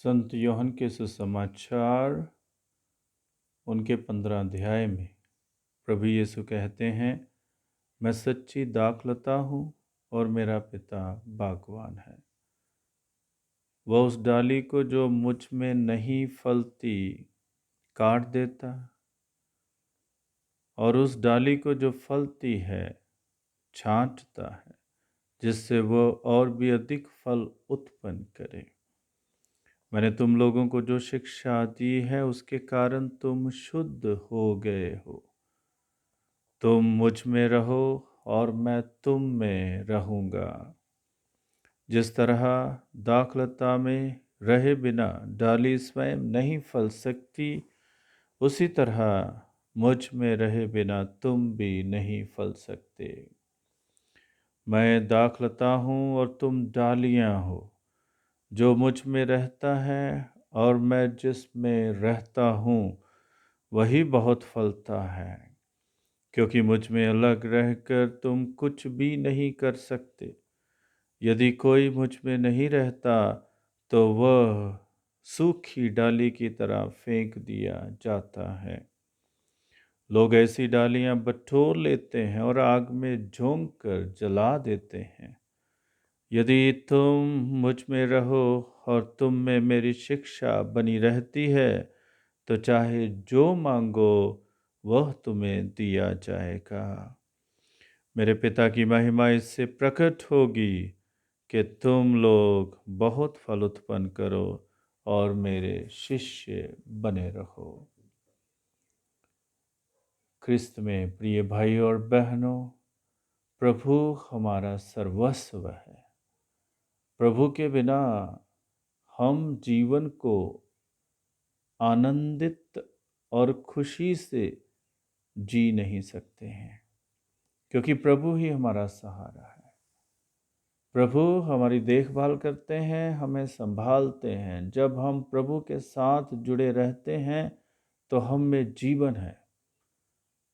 संत यूहन्ना के सुसमाचार उनके 15 अध्याय में प्रभु यीशु कहते हैं, मैं सच्ची दाखलता हूँ और मेरा पिता बागवान है। वह उस डाली को जो मुझ में नहीं फलती काट देता और उस डाली को जो फलती है छांटता है, जिससे वह और भी अधिक फल उत्पन्न करे। मैंने तुम लोगों को जो शिक्षा दी है उसके कारण तुम शुद्ध हो गए हो। तुम मुझ में रहो और मैं तुम में रहूँगा। जिस तरह दाखलता में रहे बिना डाली स्वयं नहीं फल सकती, उसी तरह मुझ में रहे बिना तुम भी नहीं फल सकते। मैं दाखलता हूँ और तुम डालियाँ हो। जो मुझ में रहता है और मैं जिसमें रहता हूँ वही बहुत फलता है, क्योंकि मुझ में अलग रहकर तुम कुछ भी नहीं कर सकते। यदि कोई मुझ में नहीं रहता तो वह सूखी डाली की तरह फेंक दिया जाता है। लोग ऐसी डालियां बटोर लेते हैं और आग में झोंक कर जला देते हैं। यदि तुम मुझ में रहो और तुम में मेरी शिक्षा बनी रहती है, तो चाहे जो मांगो वह तुम्हें दिया जाएगा। मेरे पिता की महिमा इससे प्रकट होगी कि तुम लोग बहुत फल उत्पन्न करो और मेरे शिष्य बने रहो। ख्रिस्त में प्रिय भाई और बहनों, प्रभु हमारा सर्वस्व है। प्रभु के बिना हम जीवन को आनंदित और खुशी से जी नहीं सकते हैं, क्योंकि प्रभु ही हमारा सहारा है। प्रभु हमारी देखभाल करते हैं, हमें संभालते हैं। जब हम प्रभु के साथ जुड़े रहते हैं तो हम में जीवन है।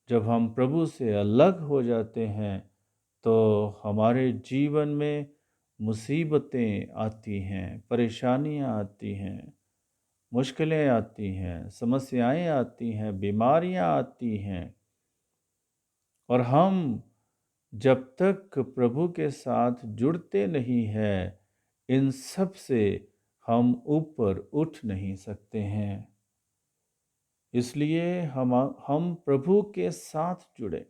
जब हम प्रभु से अलग हो जाते हैं तो हमारे जीवन में मुसीबतें आती हैं, परेशानियां आती हैं, मुश्किलें आती हैं, समस्याएं आती हैं, बीमारियां आती हैं। और हम जब तक प्रभु के साथ जुड़ते नहीं हैं, इन सब से हम ऊपर उठ नहीं सकते हैं। इसलिए हम प्रभु के साथ जुड़े,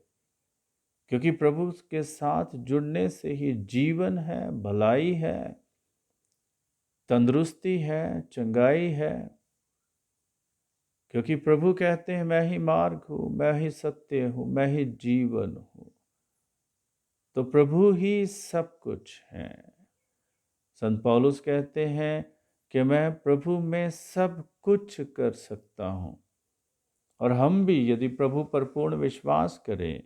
क्योंकि प्रभु के साथ जुड़ने से ही जीवन है, भलाई है, तंदुरुस्ती है, चंगाई है। क्योंकि प्रभु कहते हैं, मैं ही मार्ग हूँ, मैं ही सत्य हूँ, मैं ही जीवन हूँ। तो प्रभु ही सब कुछ है। संत पौलुस कहते हैं कि मैं प्रभु में सब कुछ कर सकता हूँ। और हम भी यदि प्रभु पर पूर्ण विश्वास करें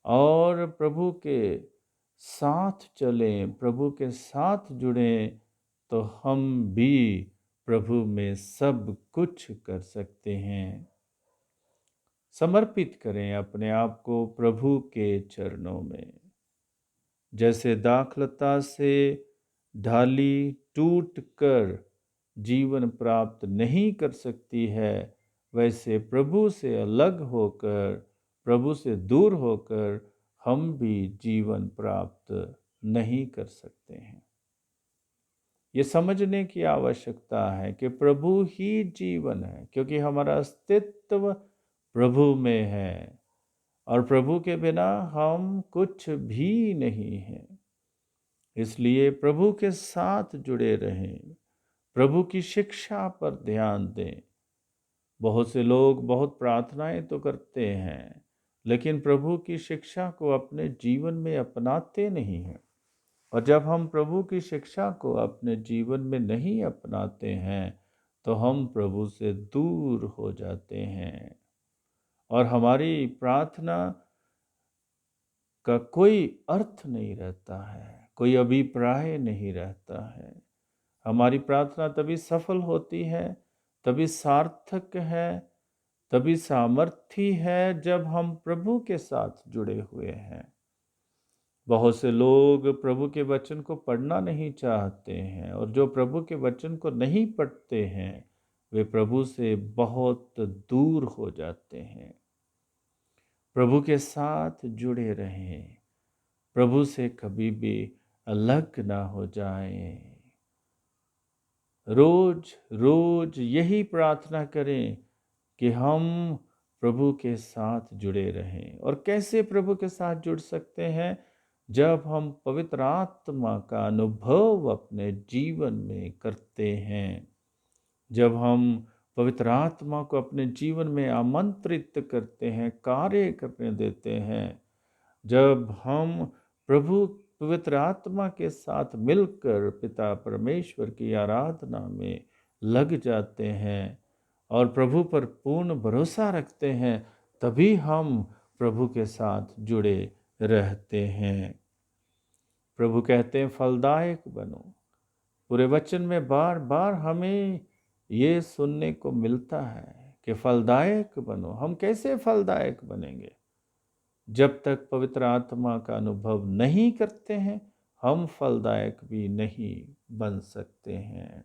और प्रभु के साथ चलें, प्रभु के साथ जुड़ें, तो हम भी प्रभु में सब कुछ कर सकते हैं। समर्पित करें अपने आप को प्रभु के चरणों में। जैसे दाखलता से ढाली टूट कर जीवन प्राप्त नहीं कर सकती है, वैसे प्रभु से अलग होकर, प्रभु से दूर होकर हम भी जीवन प्राप्त नहीं कर सकते हैं। ये समझने की आवश्यकता है कि प्रभु ही जीवन है, क्योंकि हमारा अस्तित्व प्रभु में है और प्रभु के बिना हम कुछ भी नहीं हैं। इसलिए प्रभु के साथ जुड़े रहें, प्रभु की शिक्षा पर ध्यान दें। बहुत से लोग बहुत प्रार्थनाएं तो करते हैं, लेकिन प्रभु की शिक्षा को अपने जीवन में अपनाते नहीं हैं। और जब हम प्रभु की शिक्षा को अपने जीवन में नहीं अपनाते हैं तो हम प्रभु से दूर हो जाते हैं और हमारी प्रार्थना का कोई अर्थ नहीं रहता है, कोई अभिप्राय नहीं रहता है। हमारी प्रार्थना तभी सफल होती है, तभी सार्थक है, तभी सामर्थी है जब हम प्रभु के साथ जुड़े हुए हैं। बहुत से लोग प्रभु के वचन को पढ़ना नहीं चाहते हैं, और जो प्रभु के वचन को नहीं पढ़ते हैं वे प्रभु से बहुत दूर हो जाते हैं। प्रभु के साथ जुड़े रहें, प्रभु से कभी भी अलग ना हो जाएं। रोज रोज यही प्रार्थना करें कि हम प्रभु के साथ जुड़े रहें। और कैसे प्रभु के साथ जुड़ सकते हैं? जब हम पवित्र आत्मा का अनुभव अपने जीवन में करते हैं, जब हम पवित्र आत्मा को अपने जीवन में आमंत्रित करते हैं, कार्य करने देते हैं, जब हम प्रभु पवित्र आत्मा के साथ मिलकर पिता परमेश्वर की आराधना में लग जाते हैं और प्रभु पर पूर्ण भरोसा रखते हैं, तभी हम प्रभु के साथ जुड़े रहते हैं। प्रभु कहते हैं फलदायक बनो। पूरे वचन में बार बार हमें ये सुनने को मिलता है कि फलदायक बनो। हम कैसे फलदायक बनेंगे? जब तक पवित्र आत्मा का अनुभव नहीं करते हैं, हम फलदायक भी नहीं बन सकते हैं।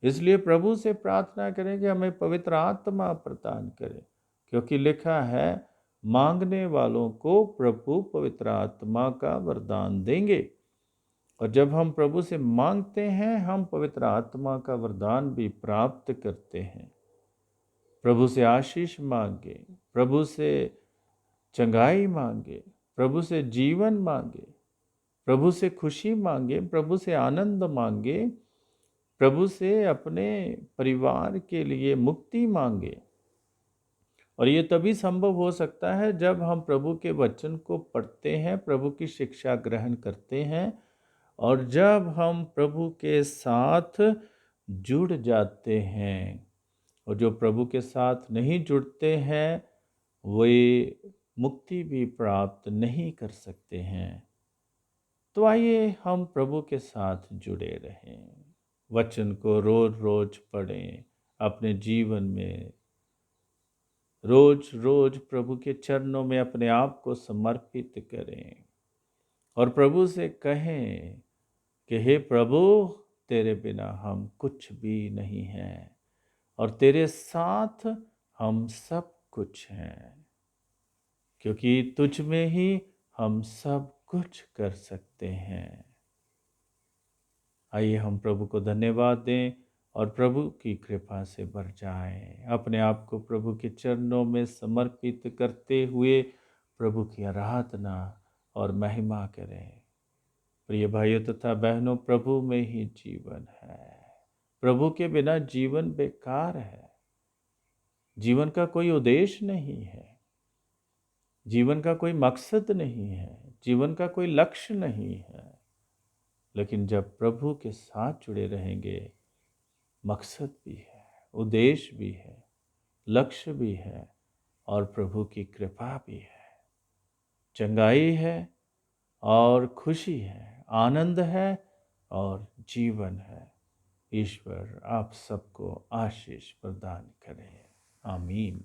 इसलिए प्रभु से प्रार्थना करें कि हमें पवित्र आत्मा प्रदान करे, क्योंकि लिखा है मांगने वालों को प्रभु पवित्र आत्मा का वरदान देंगे। और जब हम प्रभु से मांगते हैं, हम पवित्र आत्मा का वरदान भी प्राप्त करते हैं। प्रभु से आशीष मांगे, प्रभु से चंगाई मांगे, प्रभु से जीवन मांगे, प्रभु से खुशी मांगे, प्रभु से आनंद मांगे, प्रभु से अपने परिवार के लिए मुक्ति मांगे। और ये तभी संभव हो सकता है जब हम प्रभु के वचन को पढ़ते हैं, प्रभु की शिक्षा ग्रहण करते हैं, और जब हम प्रभु के साथ जुड़ जाते हैं। और जो प्रभु के साथ नहीं जुड़ते हैं, वे मुक्ति भी प्राप्त नहीं कर सकते हैं। तो आइए हम प्रभु के साथ जुड़े रहें, वचन को रोज रोज पढ़ें, अपने जीवन में रोज रोज प्रभु के चरणों में अपने आप को समर्पित करें और प्रभु से कहें कि हे प्रभु, तेरे बिना हम कुछ भी नहीं हैं और तेरे साथ हम सब कुछ हैं, क्योंकि तुझ में ही हम सब कुछ कर सकते हैं। आइए हम प्रभु को धन्यवाद दें और प्रभु की कृपा से भर जाएं। अपने आप को प्रभु के चरणों में समर्पित करते हुए प्रभु की आराधना और महिमा करें। प्रिय भाइयों तथा बहनों, प्रभु में ही जीवन है। प्रभु के बिना जीवन बेकार है। जीवन का कोई उद्देश्य नहीं है, जीवन का कोई मकसद नहीं है, जीवन का कोई लक्ष्य नहीं है। लेकिन जब प्रभु के साथ जुड़े रहेंगे, मकसद भी है, उद्देश्य भी है, लक्ष्य भी है और प्रभु की कृपा भी है, चंगाई है और खुशी है, आनंद है और जीवन है। ईश्वर आप सबको आशीष प्रदान करें। आमीन।